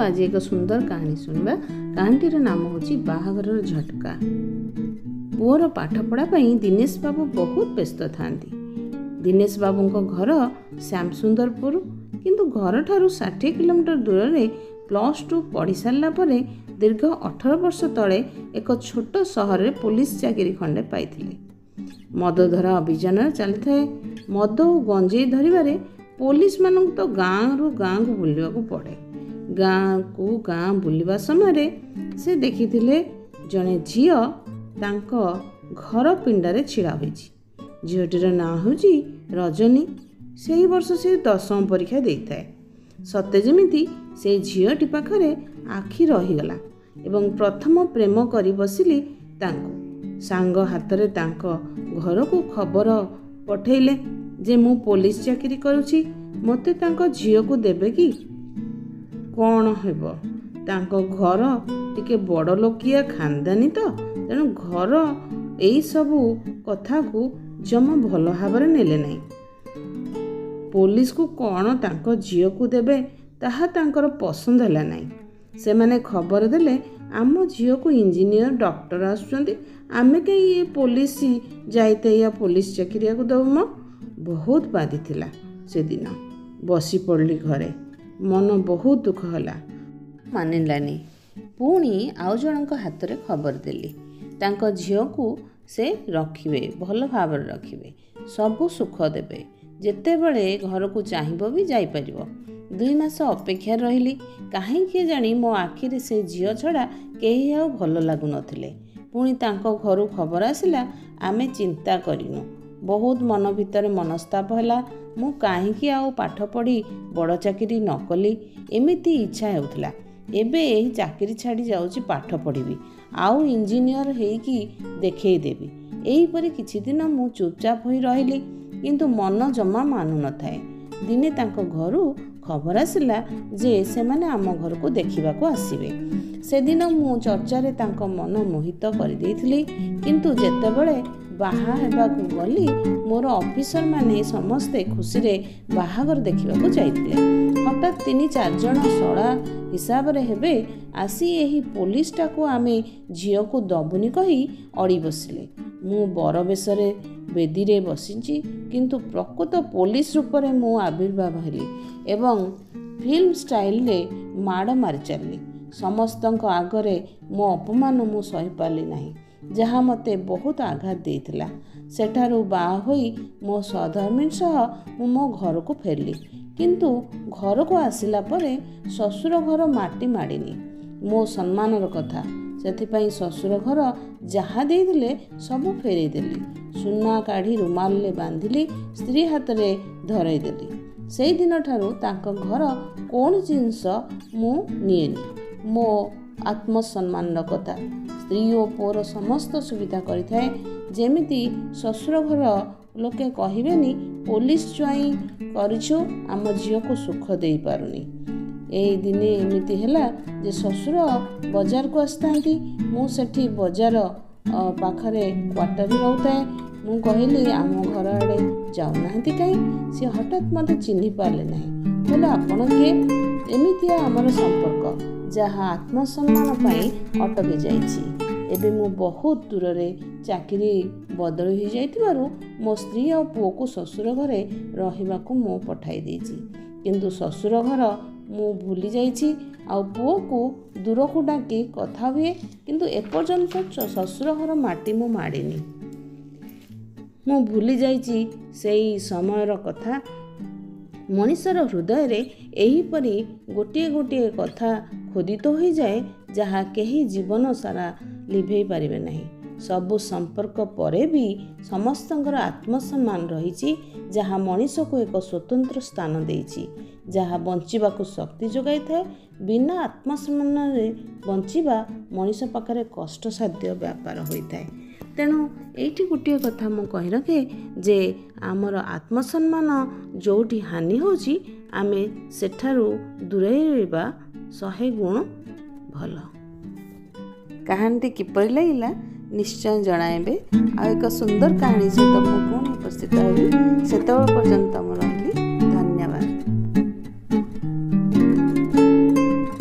आज एक सुंदर कहानी सुनवा। कहानीटीर नाम होची बाहाघरर झटका। पुअर पाठ पढ़ा दिनेश बाबू बहुत व्यस्त थांती। दिनेश बाबू घर श्यामसुंदरपुर, किंतु घर ठारू 60 किलोमीटर दूर में +2 पढ़ी सारा पर दीर्घ 18 वर्ष तले एक छोट सहर में पुलिस चाकरी खंडे पाइथिले। मदधरा अभियान चली थाए। मद और गंजेई धरिबारे पुलिस मानू तो गाँव रु गाँव को बुलवाक पड़े। गाँ को गाँ बुलवा समय से देखिथिले जने झियो तांको घर पिंडारे छिड़ा होईची। झीटीर ना होची रजनी। से वर्ष से 10वीं परीक्षा देइथाए। सते जेमिति से झीटी पाखरे आखि रहीगला एवं प्रथम प्रेम करी बसिली। तांको सांग हाथ रे तांको घर को खबर पठेइले जे मु पुलिस चाकरी करूची, मते तांको झियो को देबे कि कौन हेब। तांको घर टिके बड़ लोकिया खानदानी तो तेणु घर यही सबू कथा को जमा भल भाव नेले नहीं। पुलिस को कौन तांको झियो को देबे ताहा तांकर पसंद हैला नहीं। से माने खबर देले आम झियो को इंजीनियर डॉक्टर आसुचंती, आमे कहीं ये पुलिस जाइते या पुलिस चाकरिया को दब। म बहुत बाधी थिला। से दिन बसी पड़ली घरे। मन बहुत दुख होला। मानिलानी। पुणी आउ जनक हाथ रे खबर देली तांको झियो को से रखिबे, भल भाव रखिबे, सबु सुख देबे। जेते बड़े घर को चाहिबो भी जाई परिबो। 2 मास अपेक्षा रहिली। काहे के जानी मो आखिरे से झियो छड़ा केही आउ भल लागु नथिले। पुणी तांको घरु खबर आसिला। आमे चिंता करिनु। बहुत मन भितर मनस्ताप हैला। मु काहीकि आउ पाठ पढ़ी बड़ चाकरी न कली एमिति इच्छा हेउथला। एबे एही चाकरी छाड़ी जाउची पाठ पढ़ी आउ इंजीनियर हेइकी देखई देबी। एही परि किछि दिन मु चुपचाप होई रहिली, किंतु मन जमा मानु न थाए। दिने तांको घरु खबर आसिला जे से माने आम घर को देखिबा को आसीबे। से दिन मु चर्चारे तांको मन मोहित करि देइथिली, किंतु जेतेबेले बाहा हेबाकू गली मोर ऑफिसर माने समस्ते खुशी रे बाहागर देखिबा को जाइथिले। हठात 3-4 जण सड़ा हिसाब रे हेबे आसी एही पुलिस टाको आमे झियो को दबुनी कही अड़ी बसिले। मु बर बेसरे बेदी रे बसिची, किंतु प्रकृत पुलिस रूप रे मु आविर्भाव हेली एवं फिल्म स्टाइल रे माड़ मारी चलली। समस्तଙ୍କ आगरे मो अपमान मु सही पाली नाही, जहा मते बहुत आघात देइथिला। सेठारु बाहा होई मो सहधर्मिणी सह मो घर को फेरली, किंतु घर को आसिला परे ससुर घर माटी माड़िनी। मो सम्मानर कथा सेथिपाई ससुर घर जहा देइथिले सब फेरई देली। सुना काढ़ी रुमाल ले बांधिली, स्त्री हाथ रे धरई देली। सेई दिन ठारू तांको घर कोन जिंस मु निएनी। मो आत्मसम्मान कथा स्त्री और पुअर समस्त सुविधा करिथाए। जेमिति ससुर घर लोके कहिबेनी पुलिस ज्वाई करिछु आम झियो को सुख देई पारुनी। एई दिने एमिति हैला जे ससुर बाजार को आस्तांती। मु सेठी बाजार पाखरे क्वार्टर रहउताए। मु कहिली आम घर आड़े जाउ नाहंती काई। से हठात मते चिन्हि पाले नाही। बोले आपण के? एमितिया हमर संपर्क जहाँ आत्मसम्मान पाई अटकी जाइछि। एबे मु बहुत दूर रे चाकरी बदली हो जाइतिबारु मो स्त्री और पुओ को ससुर घरे रहिबाकू मु पठाई देछि, किंतु ससुर घर मु भूली जाइछि। आ पुओ को दूर को डाकी कथा हुए, किंतु एपर्यंत ससुर घर माटी मु माड़िनी। मु भूली जाइछि सेई समयर कथा। मनीषर हृदय रे एहीपरि गोटे गोटे कथा खोदित हो जाए, जहा केही जीवन सारा लिभेई पारिबे नहीं। सबु संपर्क परे भी समस्तंकर आत्मसम्मान रहिछि, जहा मनीष को एक स्वतंत्र स्थान देइछि, जहा बंचिबा को शक्ति जोगाई थाए। बिना आत्मसम्मान रे बंचिबा मनीष पाखरे कष्टसाध्य व्यापार होइथाए। तेणु एठी गोटे कथा मु कहि रखे जे आमर आत्मसम्मान जोठी हानि होछि, आमे सेठारु दूरेई रहबा 100 गुण भल। कहानी किपरि लागिला निश्चय जणाइबे। आ एक सुंदर कहानी सहित मु पुणी उपस्थित हेबी। सेतबेल पर्यंत मु रहिली।